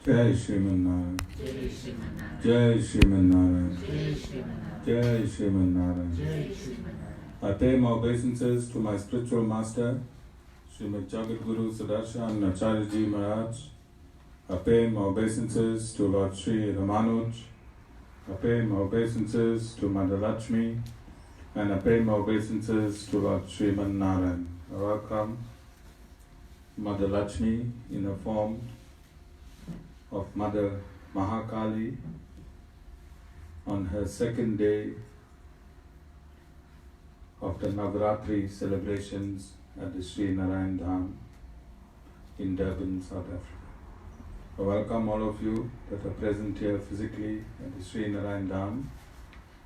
Jai Shriman Narayan. Jai Shriman Narayan. Jai Shriman Narayan. I pay my obeisances to my spiritual master, Srimad Jagadguru Sudarshan Acharyaji Maharaj. I pay my obeisances to Lord Sri Ramanuj. I pay my obeisances to Mother Lakshmi. And I pay my obeisances to Lord Sriman Narayan. I welcome Mother Lakshmi in the form of Mother Mahakali on her second day of the Navaratri celebrations at the Sri Narayan Dham in Durban, South Africa. I welcome all of you that are present here physically at the Sri Narayan Dham,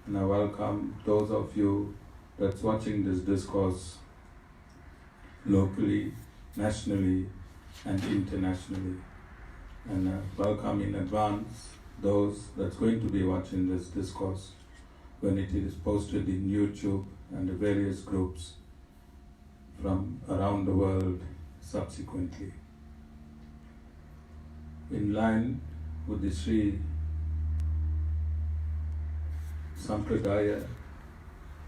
and I welcome those of you that's watching this discourse locally, nationally, and internationally. And welcome in advance those that's going to be watching this discourse when it is posted in YouTube and the various groups from around the world subsequently. In line with the Sri Sampradaya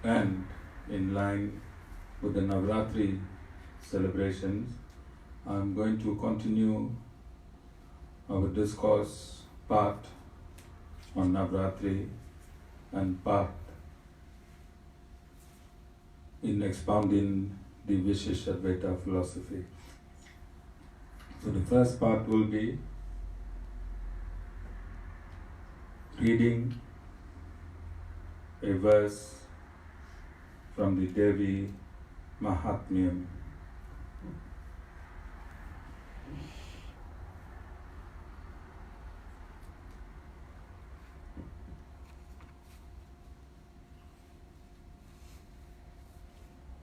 and in line with the Navaratri celebrations, I'm going to continue our discourse part on Navaratri and part in expounding the Vishishtadvaita philosophy. So the first part will be reading a verse from the Devi Mahatmyam.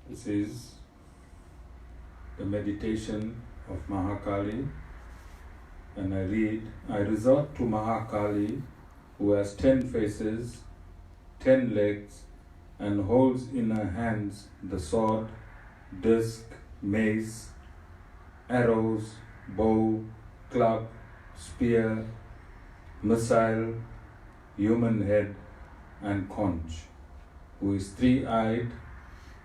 This is the meditation of Mahakali, and I read, I resort to Mahakali, who has 10 faces, 10 legs, and holds in her hands the sword, disc, mace, arrows, bow, club, spear, missile, human head, and conch, who is three-eyed,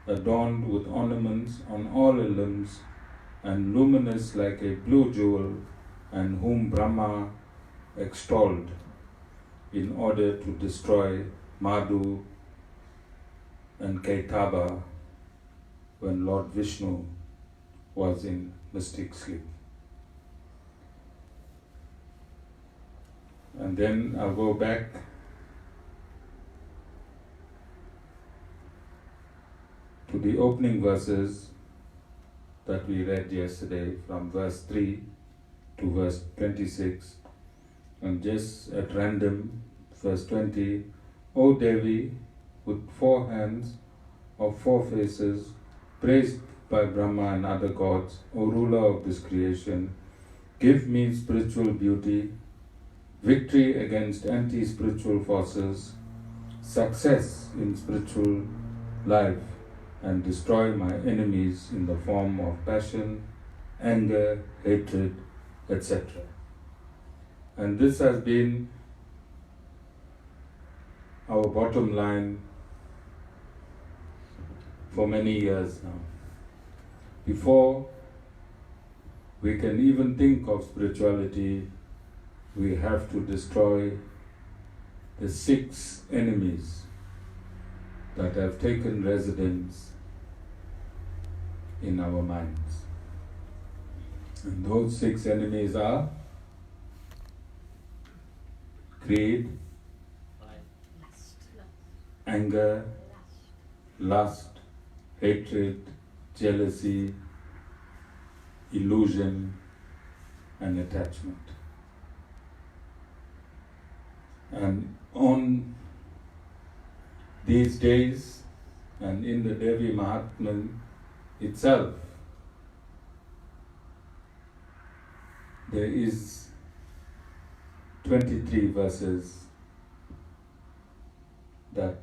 adorned with ornaments on all her limbs, and luminous like a blue jewel, and whom Brahma extolled in order to destroy Madhu and Kaitaba when Lord Vishnu was in mystic sleep. And then I'll go back to the opening verses that we read yesterday, from verse 3 to verse 26, and just at random, verse 20, O Devi, with 4 hands of 4 faces, praised by Brahma and other gods, O ruler of this creation, give me spiritual beauty, victory against anti-spiritual forces, success in spiritual life, and destroy my enemies in the form of passion, anger, hatred, etc. And this has been our bottom line for many years now. Before we can even think of spirituality, we have to destroy the 6 enemies that have taken residence in our minds. And those 6 enemies are greed, anger, lust, hatred, jealousy, illusion, and attachment. And on these days, and in the Devi Mahatmyam itself, there is 23 verses that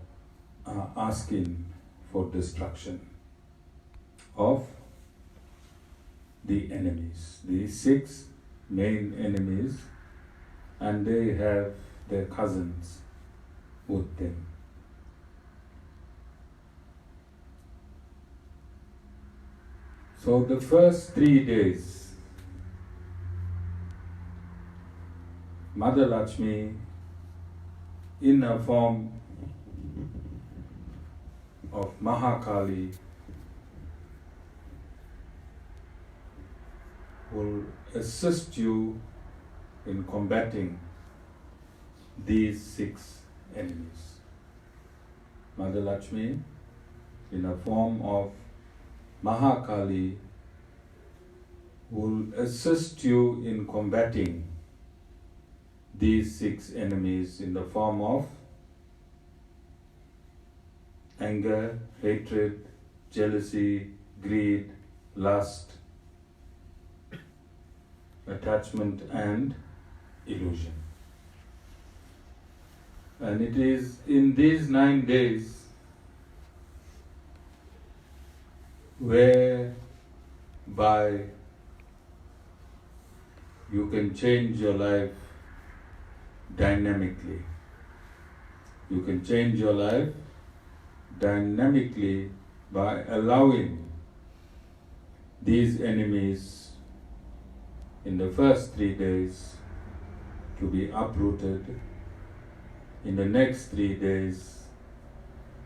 are asking for destruction of the enemies. The 6 main enemies and they have their cousins with them. So the first 3 days, Mother Lakshmi, in a form of Mahakali, will assist you in combating these 6 enemies. Mother Lakshmi, in a form of Mahakali, will assist you in combating these 6 enemies in the form of anger, hatred, jealousy, greed, lust, attachment and illusion. And it is in these 9 days whereby you can change your life dynamically. You can change your life dynamically by allowing these enemies in the first 3 days to be uprooted, in the next 3 days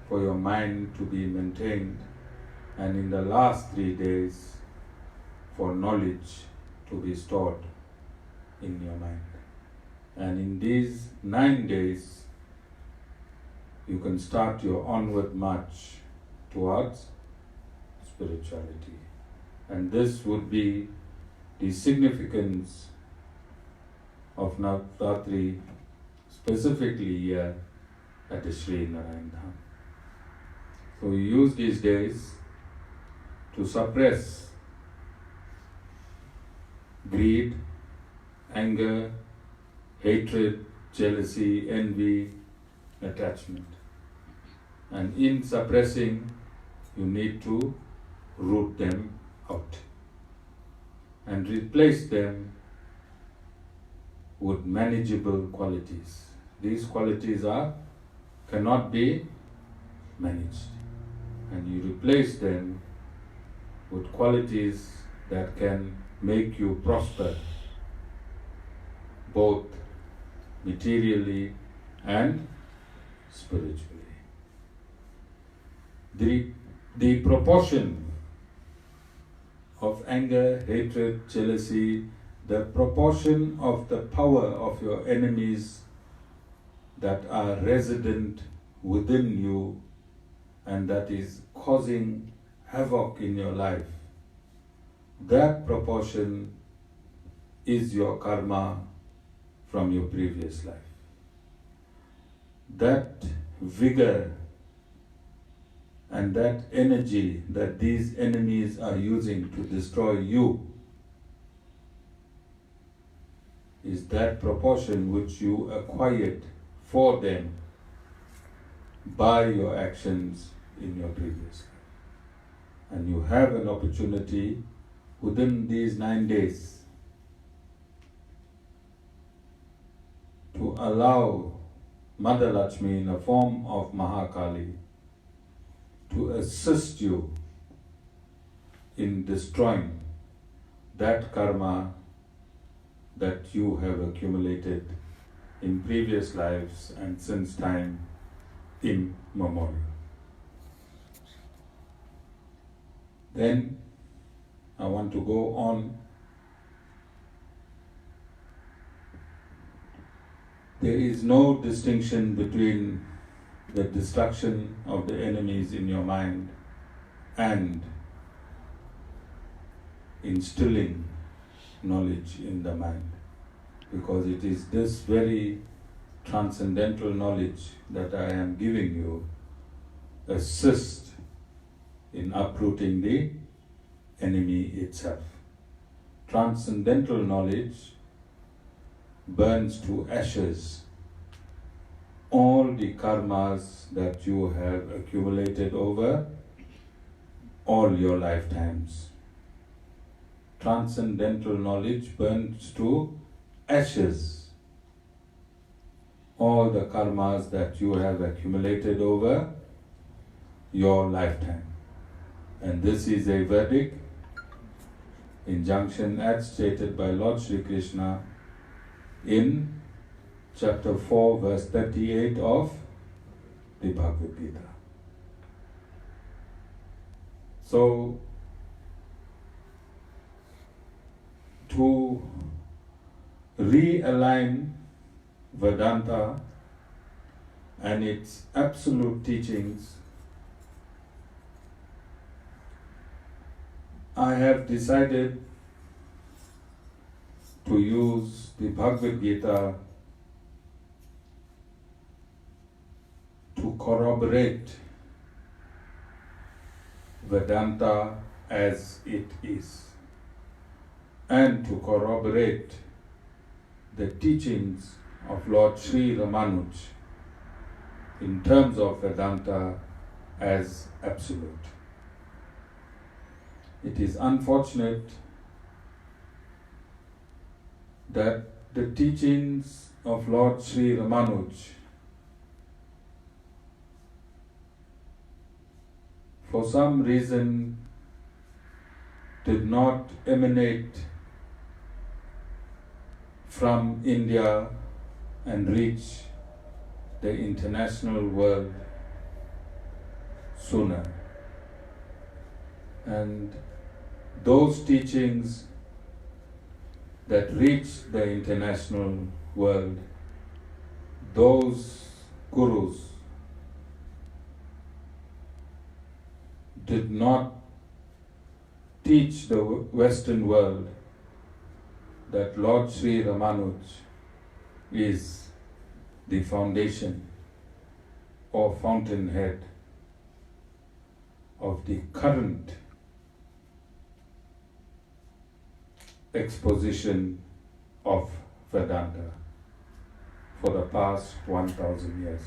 for your mind to be maintained, and in the last 3 days for knowledge to be stored in your mind. And in these 9 days, you can start your onward march towards spirituality. And this would be the significance of Navaratri, specifically here at the Sri Narayan Dham. So we use these days to suppress greed, anger, hatred, jealousy, envy, attachment. And in suppressing, you need to root them out and replace them with manageable qualities. These qualities cannot be managed, and you replace them with qualities that can make you prosper, both materially and spiritually. The proportion of anger, hatred, jealousy, the proportion of the power of your enemies that are resident within you and that is causing havoc in your life, that proportion is your karma from your previous life. That vigor and that energy that these enemies are using to destroy you is that proportion which you acquired for them by your actions in your previous life. And you have an opportunity within these 9 days to allow Mother Lakshmi in the form of Mahakali to assist you in destroying that karma that you have accumulated in previous lives and since time immemorial. Then I want to go on. There is no distinction between the destruction of the enemies in your mind and instilling knowledge in the mind, because it is this very transcendental knowledge that I am giving you assist in uprooting the enemy itself. Transcendental knowledge burns to ashes all the karmas that you have accumulated over all your lifetimes. Transcendental knowledge burns to ashes all the karmas that you have accumulated over your lifetime. And this is a verdict, injunction as stated by Lord Sri Krishna in chapter 4, verse 38 of the Bhagavad Gita. So, to realign Vedanta and its absolute teachings, I have decided to use the Bhagavad Gita to corroborate Vedanta as it is, and to corroborate the teachings of Lord Sri Ramanuj in terms of Vedanta as absolute. It is unfortunate that the teachings of Lord Sri Ramanuj for some reason did not emanate from India and reach the international world sooner. And those teachings that reached the international world, those gurus did not teach the Western world that Lord Sri Ramanuj is the foundation or fountainhead of the current exposition of Vedanta for the past 1,000 years.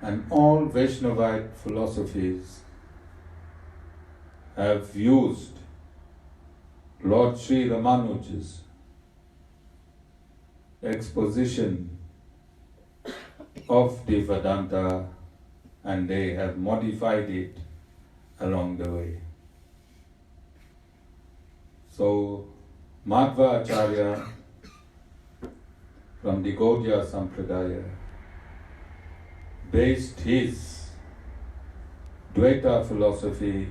And all Vaishnavite philosophies have used Lord Sri Ramanuj's exposition of the Vedanta, and they have modified it along the way. So, Madhva Acharya from the Gaudiya Sampradaya based his Dvaita philosophy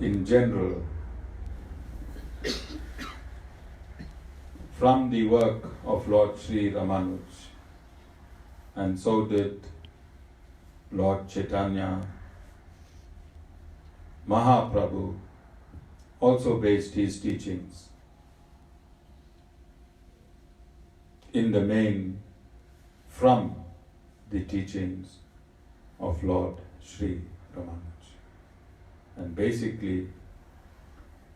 in general from the work of Lord Sri Ramanuj, and so did Lord Chaitanya. Mahaprabhu also based his teachings in the main from the teachings of Lord Sri Ramanuj. And basically,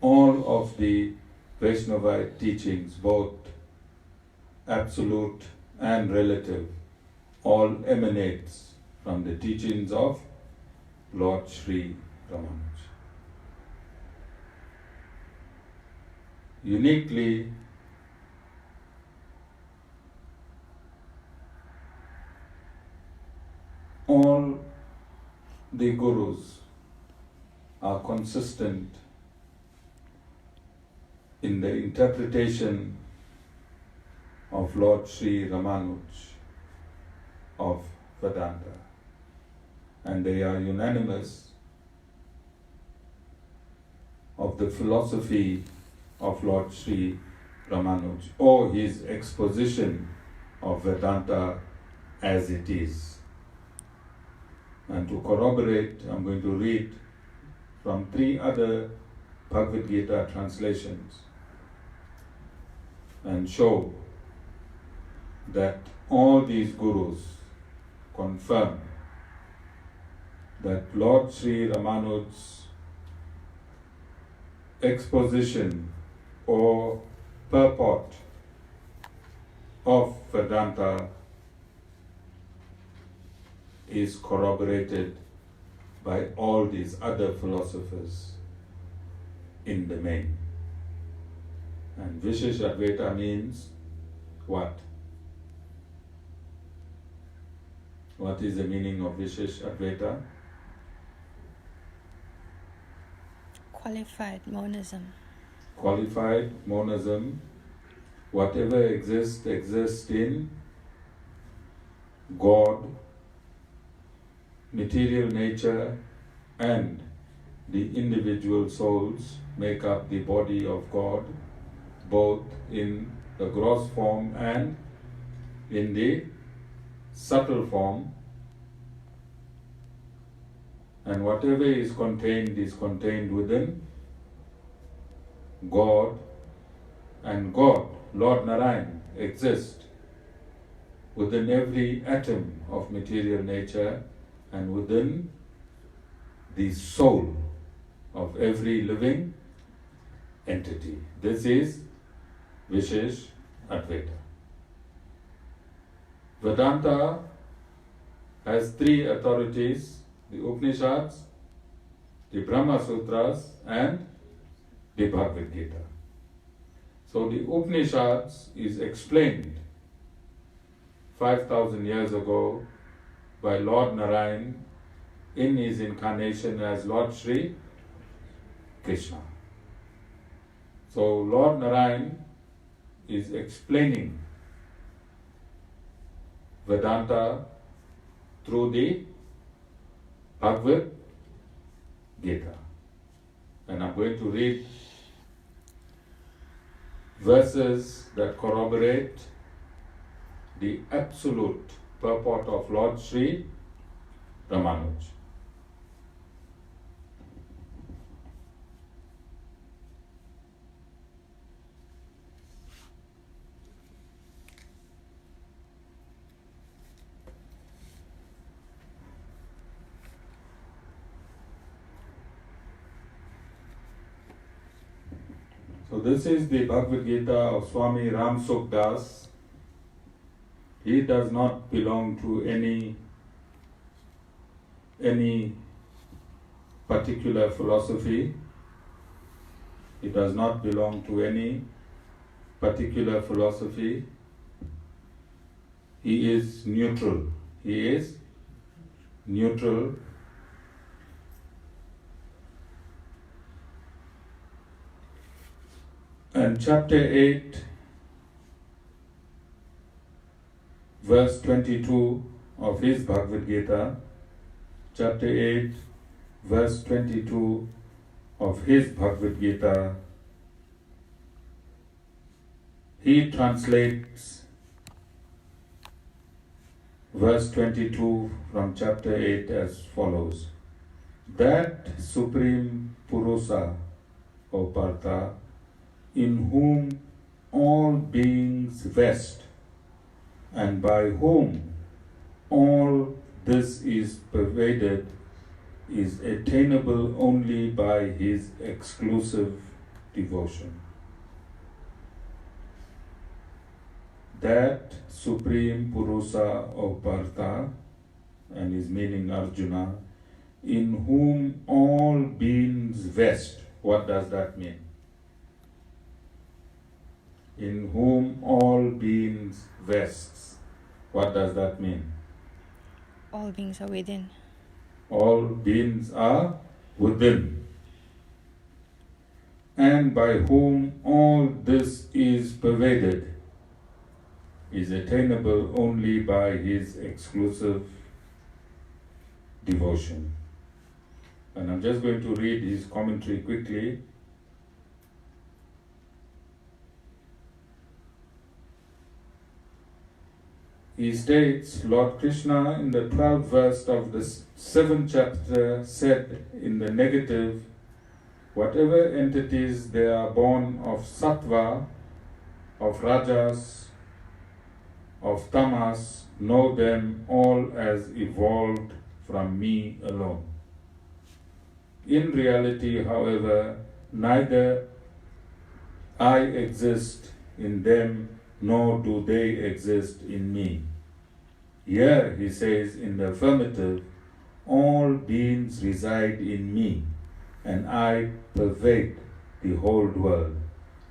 all of the Vaishnavite teachings, both absolute and relative, all emanates from the teachings of Lord Sri Ramanuj. Uniquely, all the gurus are consistent in the interpretation of Lord Sri Ramanuj of Vedanta, and they are unanimous of the philosophy of Lord Sri Ramanuj or his exposition of Vedanta as it is. And to corroborate, I'm going to read from 3 other Bhagavad Gita translations and show that all these gurus confirm that Lord Sri Ramanuj's exposition or purport of Vedanta is corroborated by all these other philosophers in the main. And Vishishtadvaita means what? What is the meaning of Vishishtadvaita? Qualified monism. Qualified monism. Whatever exists in God, material nature, and the individual souls make up the body of God, both in the gross form and in the subtle form. And whatever is contained within God, and God, Lord Narayan, exists within every atom of material nature and within the soul of every living entity. This is Vishishtadvaita. Vedanta has three authorities: the Upanishads, the Brahma Sutras, and the Bhagavad Gita. So the Upanishads is explained 5,000 years ago by Lord Narayan in his incarnation as Lord Sri Krishna. So Lord Narayan is explaining Vedanta through the Bhagavad Gita. And I'm going to read verses that corroborate the absolute purport of Lord Sri Ramanuj. So this is the Bhagavad Gita of Swami Ram Sukdas. He does not belong to any particular philosophy. He does not belong to any particular philosophy. He is neutral. He is neutral. And chapter 8, verse 22 of his Bhagavad Gita, chapter 8, verse 22 of his Bhagavad Gita, he translates verse 22 from chapter 8 as follows: That Supreme Purusa, O Partha, in whom all beings vest, and by whom all this is pervaded, is attainable only by his exclusive devotion. That Supreme Purusa of Partha, and his meaning Arjuna, in whom all beings vest. What does that mean? In whom all beings vests. What does that mean? All beings are within. All beings are within. And by whom all this is pervaded, is attainable only by his exclusive devotion. And I'm just going to read his commentary quickly. He states, Lord Krishna in the 12th verse of the 7th chapter said in the negative, whatever entities they are born of sattva, of rajas, of tamas, know them all as evolved from me alone. In reality, however, neither I exist in them nor do they exist in me. Here he says in the affirmative, all beings reside in me, and I pervade the whole world.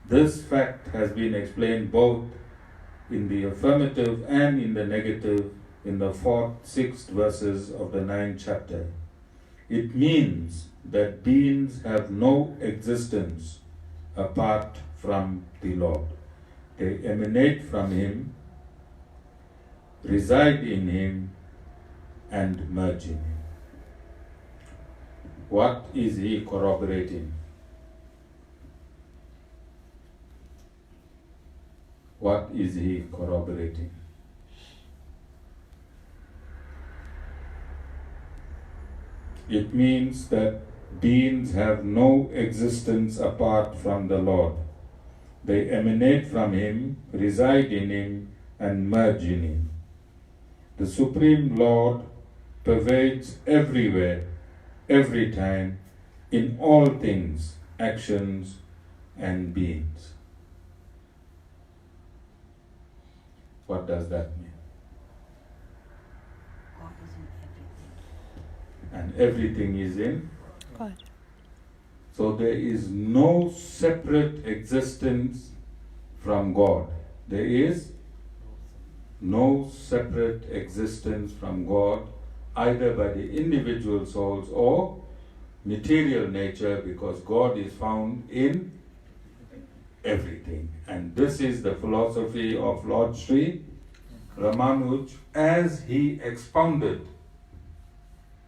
This fact has been explained both in the affirmative and in the negative in the 4th, 6th verses of the 9th chapter. It means that beings have no existence apart from the Lord. They emanate from Him, reside in Him, and merge in Him. What is He corroborating? What is He corroborating? It means that beings have no existence apart from the Lord. They emanate from Him, reside in Him, and merge in Him. The Supreme Lord pervades everywhere, every time, in all things, actions, and beings. What does that mean? God is in everything. And everything is in God. So there is no separate existence from God. There is no separate existence from God, either by the individual souls or material nature, because God is found in everything. And this is the philosophy of Lord Sri Ramanuj as he expounded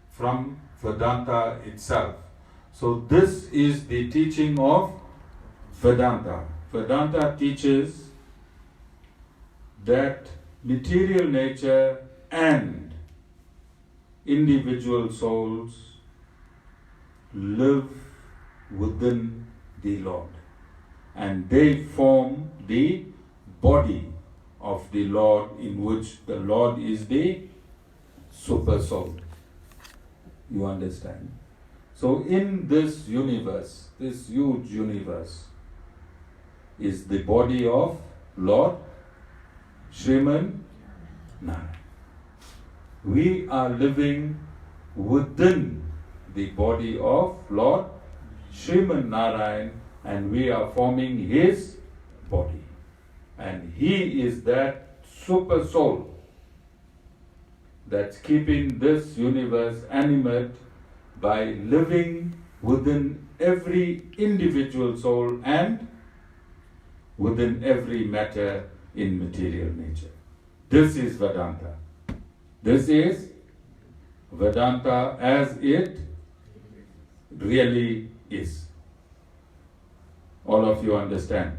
from Vedanta itself. So this is the teaching of Vedanta. Vedanta teaches that material nature and individual souls live within the Lord, and they form the body of the Lord, in which the Lord is the super soul. You understand? So in this universe, this huge universe, is the body of Lord Sri Narayan. We are living within the body of Lord Sri Narayan, and we are forming His body. And He is that super soul that's keeping this universe animate by living within every individual soul and within every matter in material nature. This is Vedanta. This is Vedanta as it really is. All of you understand.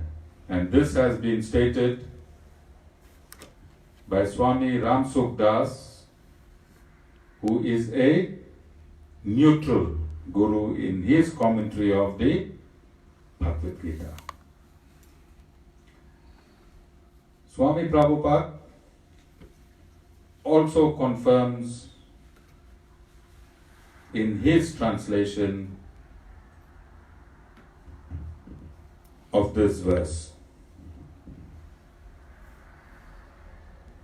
And this has been stated by Swami Ramsukh Das, who is a neutral guru, in his commentary of the Bhagavad Gita. Swami Prabhupada also confirms in his translation of this verse.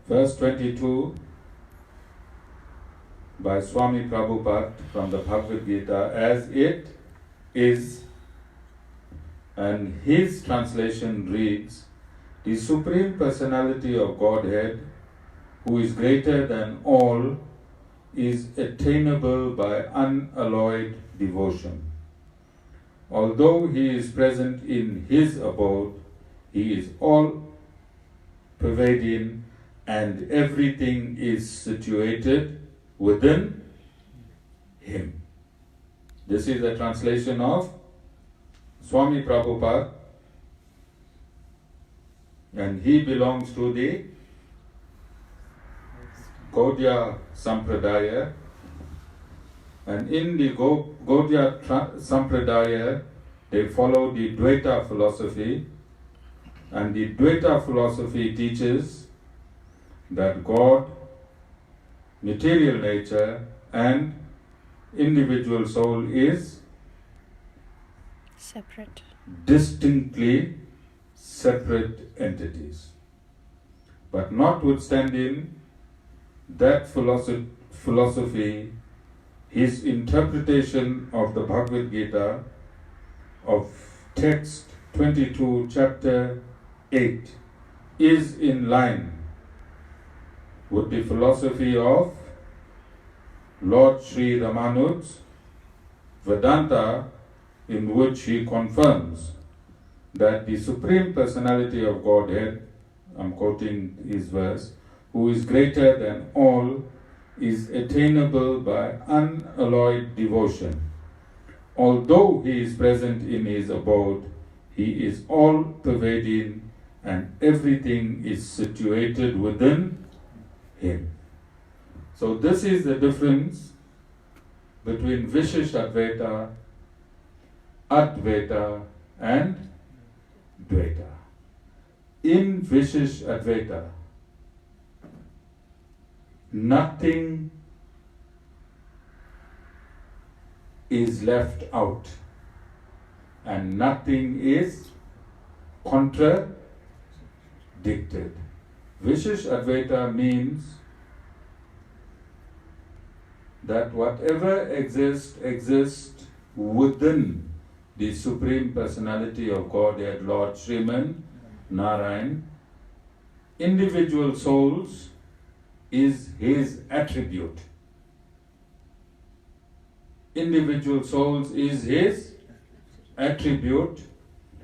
Verse 22 by Swami Prabhupada from the Bhagavad Gita as it is, and his translation reads, "The Supreme Personality of Godhead, who is greater than all, is attainable by unalloyed devotion. Although He is present in His abode, He is all pervading, and everything is situated within Him." This is a translation of Swami Prabhupada, and he belongs to the Gaudiya Sampradaya, and in the Gaudiya Sampradaya they follow the Dvaita philosophy, and the Dvaita philosophy teaches that God, material nature, and individual soul is Separate. distinctly separate entities. But notwithstanding that philosophy, his interpretation of the Bhagavad Gita, of text 22, chapter 8, is in line with the philosophy of Lord Sri Ramanuj, Vedanta, in which he confirms that the Supreme Personality of Godhead, I'm quoting his verse, who is greater than all, is attainable by unalloyed devotion. Although he is present in his abode, he is all-pervading and everything is situated within him. So this is the difference between Vishishtadvaita, Advaita and Dvaita. In Vishishtadvaita, nothing is left out and nothing is contradicted. Vishishtadvaita means that whatever exists within the Supreme Personality of Godhead, Lord Sri Narayan. Individual souls is his attribute. Individual souls is his attribute.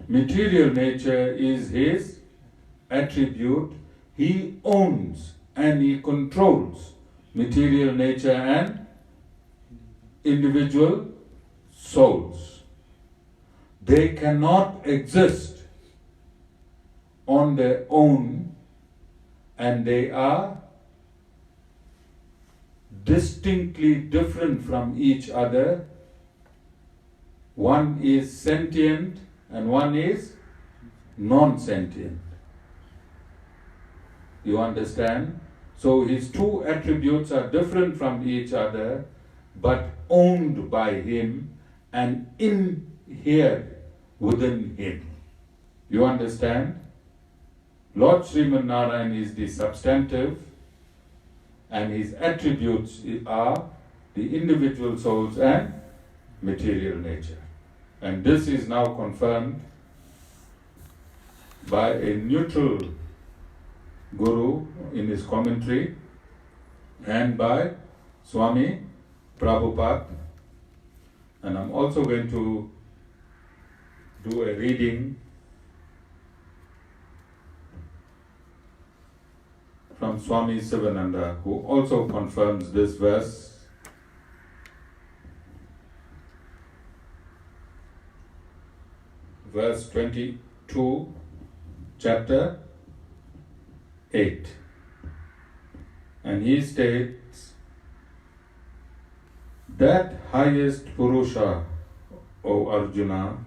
Material nature is his attribute. He owns and he controls material nature and individual souls. They cannot exist on their own, and they are distinctly different from each other. One is sentient and one is non-sentient. You understand? So his two attributes are different from each other, but owned by him and inhered within him. You understand? Lord Sriman Narayan is the substantive, and his attributes are the individual souls and material nature. And this is now confirmed by a neutral guru in his commentary and by Swami Prabhupada. And I'm also going to do a reading from Swami Sivananda, who also confirms this verse. Verse 22, chapter 8. And he states, that highest Purusha, O Arjuna,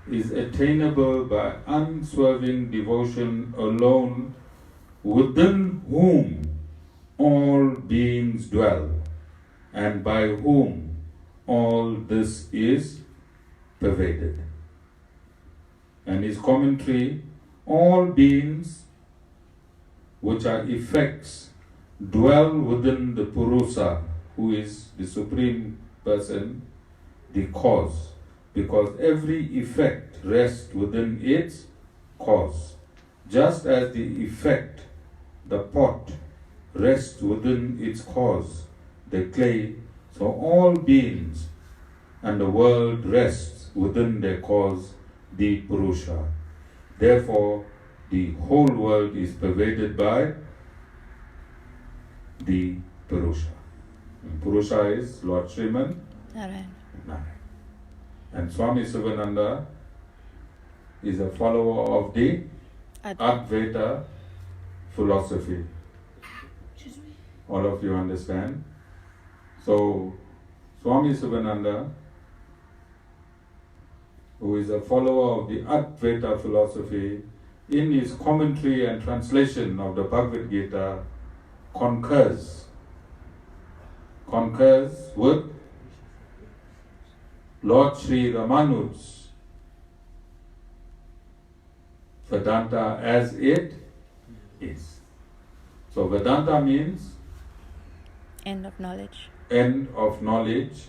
is attainable by unswerving devotion alone, within whom all beings dwell, and by whom all this is pervaded. And his commentary, all beings which are effects dwell within the Purusha, who is the Supreme Person, the cause, because every effect rests within its cause. Just as the effect, the pot, rests within its cause, the clay, so all beings and the world rests within their cause, the Purusha. Therefore, the whole world is pervaded by the Purusha. And Purusha is Lord Sriman Narayan. Narayan. And Swami Sivananda is a follower of the Advaita philosophy. All of you understand? So, Swami Sivananda, who is a follower of the Advaita philosophy, in his commentary and translation of the Bhagavad Gita, concurs with Lord Sri Ramanuj's Vedanta as it is. So Vedanta means End of knowledge. End of knowledge.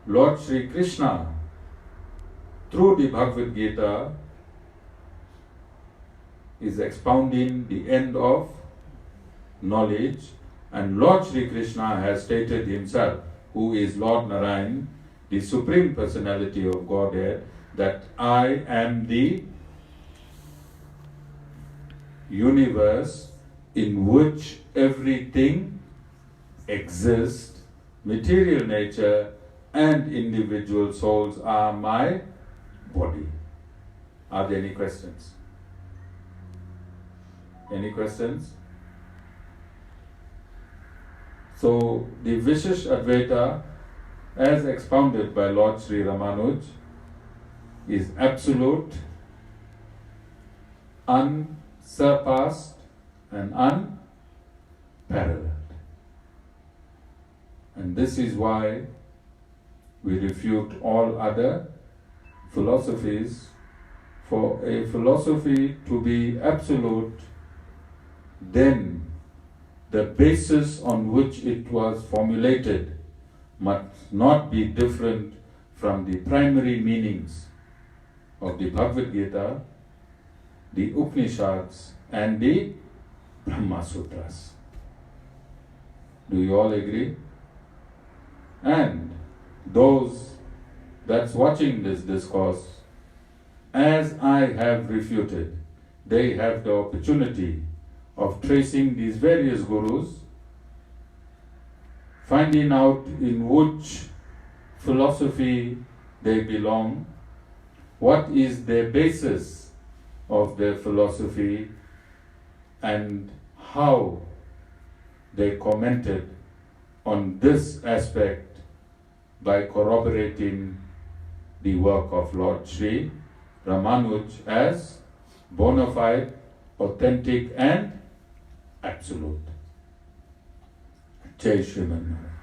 Lord Sri Krishna, through the Bhagavad Gita, is expounding the end of knowledge, and Lord Sri Krishna has stated himself, who is Lord Narayan, the Supreme Personality of Godhead, that I am the universe in which everything exists, material nature and individual souls are my body. Are there any questions? Any questions? So the Vishishtadvaita, as expounded by Lord Sri Ramanuj, is absolute, unsurpassed and unparalleled. And this is why we refute all other philosophies. For a philosophy to be absolute, then the basis on which it was formulated must not be different from the primary meanings of the Bhagavad Gita, the Upanishads and the Brahma Sutras. Do you all agree? And those that's watching this discourse, as I have refuted, they have the opportunity of tracing these various gurus, finding out in which philosophy they belong, what is their basis of their philosophy, and how they commented on this aspect by corroborating the work of Lord Sri Ramanuj as bona fide, authentic and absolute. Jai Shri Ramanuj.